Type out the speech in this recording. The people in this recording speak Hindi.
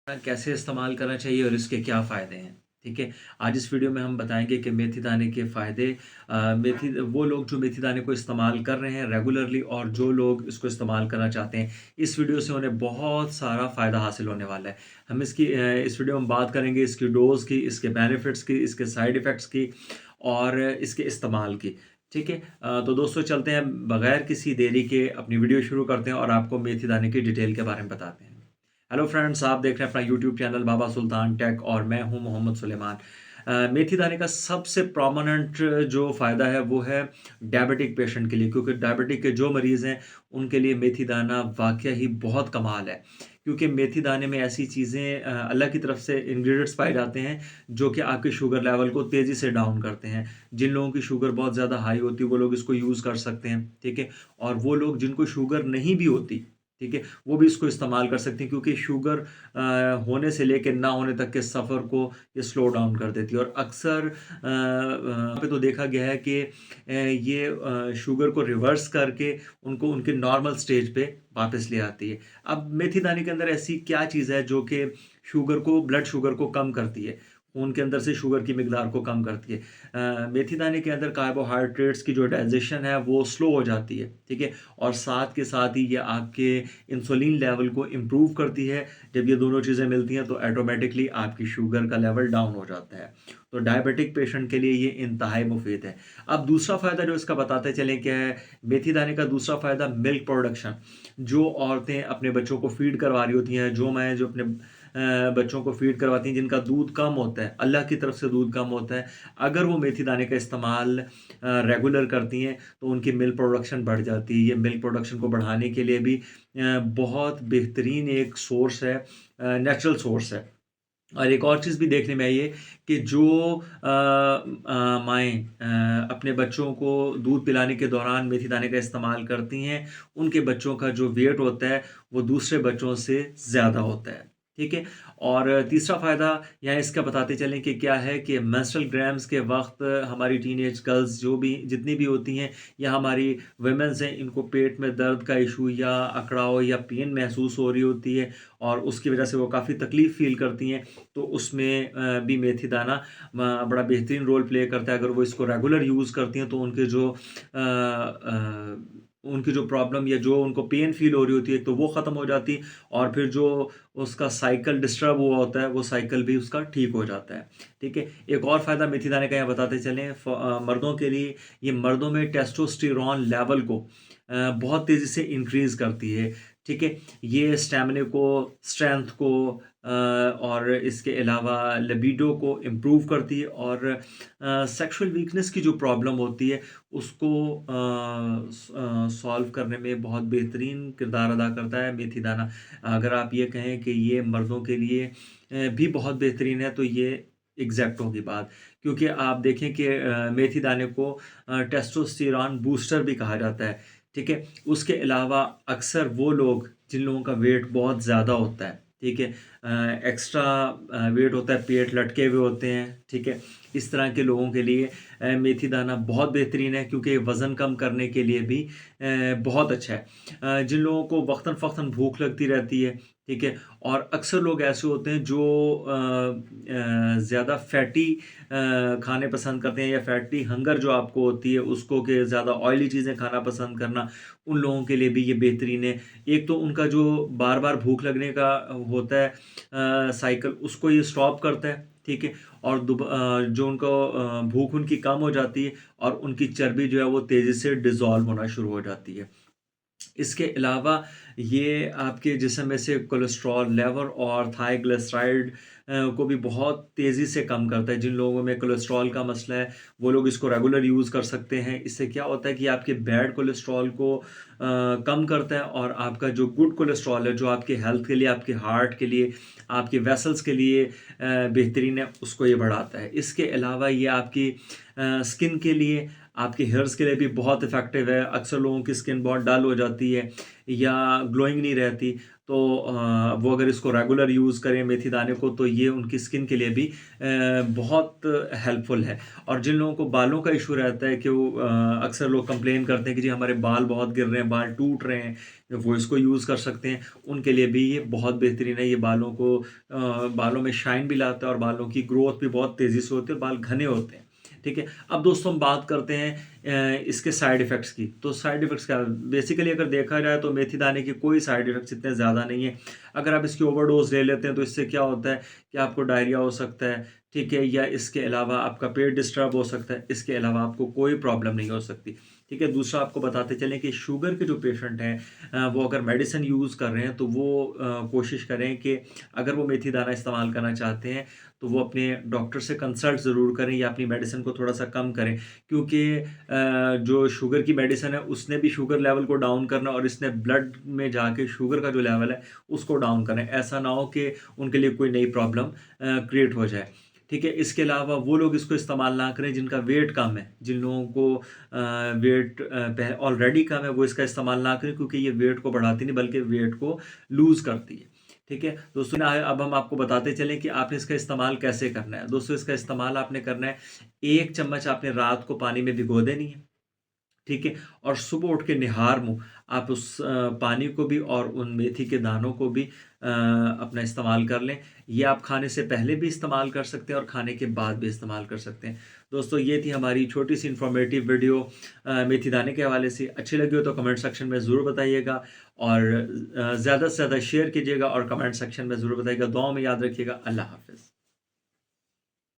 कैसे इस्तेमाल करना चाहिए और इसके क्या फ़ायदे हैं, ठीक है? आज इस वीडियो में हम बताएँगे कि मेथी दाने के फ़ायदे मेथी वो लोग जो मेथी दाने को इस्तेमाल कर रहे हैं रेगुलरली और जो लोग इसको इस्तेमाल करना चाहते हैं, इस वीडियो से उन्हें बहुत सारा फ़ायदा हासिल होने वाला है। हम इस वीडियो में बात करेंगे इसकी डोज़ की, इसके बेनिफिट्स की, इसके साइड इफ़ेक्ट्स की और इसके इस्तेमाल की, ठीक है? तो दोस्तों चलते हैं बगैर किसी देरी के अपनी वीडियो शुरू करते हैं और आपको मेथी दाने की डिटेल के बारे में बताते हैं। हेलो फ्रेंड्स, आप देख रहे हैं अपना यूट्यूब चैनल बाबा सुल्तान टेक और मैं हूं मोहम्मद सुलेमान। मेथी दाने का सबसे प्रोमिनेंट जो फ़ायदा है वो है डायबिटिक पेशेंट के लिए, क्योंकि डायबिटिक के जो मरीज़ हैं उनके लिए मेथी दाना वाकया ही बहुत कमाल है। क्योंकि मेथी दाने में ऐसी चीज़ें अल्लाह की तरफ से इंग्रेडिएंट्स पाए जाते हैं जो कि आपके शुगर लेवल को तेज़ी से डाउन करते हैं। जिन लोगों की शुगर बहुत ज़्यादा हाई होती है वो लोग इसको यूज़ कर सकते हैं, ठीक है? और वो लोग जिनको शुगर नहीं भी होती, ठीक है, वो भी इसको इस्तेमाल कर सकते हैं, क्योंकि शुगर होने से लेके ना होने तक के सफ़र को ये स्लो डाउन कर देती है। और अक्सर पे तो देखा गया है कि ये शुगर को रिवर्स करके उनको उनके नॉर्मल स्टेज पे वापस ले आती है। अब मेथी दाने के अंदर ऐसी क्या चीज़ है जो कि ब्लड शुगर को कम करती है, खून के अंदर से शुगर की मिकदार को कम करती है। मेथी दाने के अंदर कार्बोहाइड्रेट्स की जो डाइजेशन है वो स्लो हो जाती है, ठीक है? और साथ के साथ ही ये आपके इंसुलिन लेवल को इम्प्रूव करती है। जब ये दोनों चीज़ें मिलती हैं तो ऑटोमेटिकली आपकी शुगर का लेवल डाउन हो जाता है। तो डायबिटिक पेशेंट के लिए ये इंतहाई मुफ़ीद है। अब दूसरा फ़ायदा जो इसका बताते चलें क्या है, मेथी दाने का दूसरा फ़ायदा मिल्क प्रोडक्शन। जो औरतें अपने बच्चों को फ़ीड करवा रही होती हैं, जो माएँ जो अपने बच्चों को फ़ीड करवाती हैं जिनका दूध कम होता है, अल्लाह की तरफ से दूध कम होता है, अगर वो मेथी दाने का इस्तेमाल रेगुलर करती हैं तो उनकी मिल्क प्रोडक्शन बढ़ जाती है। ये मिल्क प्रोडक्शन को बढ़ाने के लिए भी बहुत बेहतरीन एक सोर्स है, नेचुरल सोर्स है। और एक और चीज़ भी देखने में आई है कि जो माएँ अपने बच्चों को दूध पिलाने के दौरान मेथी दाने का इस्तेमाल करती हैं, उनके बच्चों का जो वेट होता है, वो दूसरे बच्चों से ज़्यादा होता है, ठीक है? और तीसरा फ़ायदा यहाँ इसका बताते चलें कि क्या है कि मेंस्ट्रुअल क्रैम्प्स के वक़्त हमारी टीनेज गर्ल्स जो भी जितनी भी होती हैं या हमारी वुमेन्स हैं, इनको पेट में दर्द का इशू या अकड़ाव या पेन महसूस हो रही होती है और उसकी वजह से वो काफ़ी तकलीफ़ फ़ील करती हैं। तो उसमें भी मेथी दाना बड़ा बेहतरीन रोल प्ले करता है। अगर वो इसको रेगुलर यूज़ करती हैं तो उनकी जो प्रॉब्लम या जो उनको पेन फ़ील हो रही होती है, एक तो वो ख़त्म हो जाती है और फिर जो उसका साइकिल डिस्टर्ब हुआ होता है, वो साइकिल भी उसका ठीक हो जाता है, ठीक है? एक और फ़ायदा मेथी दाने का यहाँ बताते चलें, मर्दों के लिए ये मर्दों में टेस्टोस्टेरोन लेवल को बहुत तेज़ी से इंक्रीज़ करती है, ठीक है? ये स्टैमिना को, स्ट्रेंथ को और इसके अलावा लिबिडो को इम्प्रूव करती है और सेक्सुअल वीकनेस की जो प्रॉब्लम होती है उसको सॉल्व करने में बहुत बेहतरीन किरदार अदा करता है मेथी दाना। अगर आप ये कहें कि ये मर्दों के लिए भी बहुत बेहतरीन है तो ये एग्ज़ैक्ट होगी बात। क्योंकि आप देखें कि मेथी दाने को टेस्टोस्टेरोन बूस्टर भी कहा जाता है, ठीक है? उसके अलावा अक्सर वो लोग जिन लोगों का वेट बहुत ज़्यादा होता है, ठीक है? एक्स्ट्रा वेट होता है, पेट लटके हुए होते हैं, ठीक है? इस तरह के लोगों के लिए मेथी दाना बहुत बेहतरीन है, क्योंकि वज़न कम करने के लिए भी बहुत अच्छा है। जिन लोगों को वक़्तन-फ़वक़्तन भूख लगती रहती है, ठीक है? और अक्सर लोग ऐसे होते हैं जो ज़्यादा फैटी खाने पसंद करते हैं या फैटी हंगर जो आपको होती है उसको कि ज़्यादा ऑयली चीज़ें खाना पसंद करना, उन लोगों के लिए भी ये बेहतरीन है। एक तो उनका जो बार-बार भूख लगने का होता है साइकिल, उसको ये स्टॉप करता है, ठीक है? और जो उनको भूख उनकी कम हो जाती है और उनकी चर्बी जो है वो तेज़ी से डिज़ॉल्व होना शुरू हो जाती है। इसके अलावा ये आपके जिस्म में से कोलेस्ट्रॉल लेवल और थाइग्लिसराइड को भी बहुत तेज़ी से कम करता है। जिन लोगों में कोलेस्ट्रॉल का मसला है, वो लोग इसको रेगुलर यूज़ कर सकते हैं। इससे क्या होता है कि आपके बैड कोलेस्ट्रॉल को कम करता है और आपका जो गुड कोलेस्ट्रॉल है, जो आपके हेल्थ के लिए, आपके हार्ट के लिए, आपके वेसल्स के लिए बेहतरीन है, उसको ये बढ़ाता है। इसके अलावा ये आपकी स्किन के लिए, आपके हेयर्स के लिए भी बहुत इफ़ेक्टिव है। अक्सर लोगों की स्किन बहुत डल हो जाती है या ग्लोइंग नहीं रहती, तो वो अगर इसको रेगुलर यूज़ करें मेथी दाने को, तो ये उनकी स्किन के लिए भी बहुत हेल्पफुल है। और जिन लोगों को बालों का इशू रहता है कि वो अक्सर लोग कंप्लेन करते हैं कि जी हमारे बाल बहुत गिर रहे हैं, बाल टूट रहे हैं, वो इसको यूज़ कर सकते हैं। उनके लिए भी ये बहुत बेहतरीन है। ये बालों को बालों में शाइन भी लाता है और बालों की ग्रोथ भी बहुत तेज़ी से होती है, बाल घने होते हैं। ठीक है। अब दोस्तों हम बात करते हैं इसके साइड इफ़ेक्ट्स की। तो साइड इफ़ेक्ट्स क्या है? बेसिकली अगर देखा जाए तो मेथी दाने के कोई साइड इफ़ेक्ट्स इतने ज़्यादा नहीं है। अगर आप इसकी ओवरडोज़ ले लेते हैं तो इससे क्या होता है कि आपको डायरिया हो सकता है, ठीक है? या इसके अलावा आपका पेट डिस्टर्ब हो सकता है, इसके अलावा आपको कोई प्रॉब्लम नहीं हो सकती, ठीक है? दूसरा आपको बताते चलें कि शुगर के जो पेशेंट हैं वो अगर मेडिसिन यूज़ कर रहे हैं तो वो कोशिश करें कि अगर वो मेथी दाना इस्तेमाल करना चाहते हैं तो वो अपने डॉक्टर से कंसल्ट ज़रूर करें या अपनी मेडिसिन को थोड़ा-सा कम करें, क्योंकि जो शुगर की मेडिसिन है उसने भी शुगर लेवल को डाउन करना और इसने ब्लड में जाके शुगर का जो लेवल है उसको डाउन करना है। ऐसा ना हो कि उनके लिए कोई नई प्रॉब्लम क्रिएट हो जाए। ठीक है? इसके अलावा वो लोग इसको इस्तेमाल ना करें जिनका वेट कम है, जिन लोगों को वेट ऑलरेडी कम है, वो इसका इस्तेमाल ना करें, क्योंकि ये वेट को बढ़ाती नहीं बल्कि वेट को लूज़ करती है। ठीक है? दोस्तों ना अब हम आपको बताते चलें कि आपने इसका इस्तेमाल कैसे करना है। दोस्तों इसका इस्तेमाल आपने करना है, 1 चम्मच आपने रात को पानी में भिगो देनी है। ठीक है? और सुबह उठ के निहार-मुँह आप उस पानी को भी और उन मेथी के दानों को भी अपना इस्तेमाल कर लें। ये आप खाने से पहले भी इस्तेमाल कर सकते हैं और खाने के बाद भी इस्तेमाल कर सकते हैं। दोस्तों ये थी हमारी छोटी-सी इन्फॉर्मेटिव वीडियो मेथी दाने के हवाले से। अच्छी लगी हो तो कमेंट सेक्शन में ज़रूर बताइएगा और ज़्यादा से ज़्यादा शेयर कीजिएगा और कमेंट सेक्शन में ज़रूर बताइएगा। दुआओं में याद रखिएगा। अल्लाह हाफ़िज़।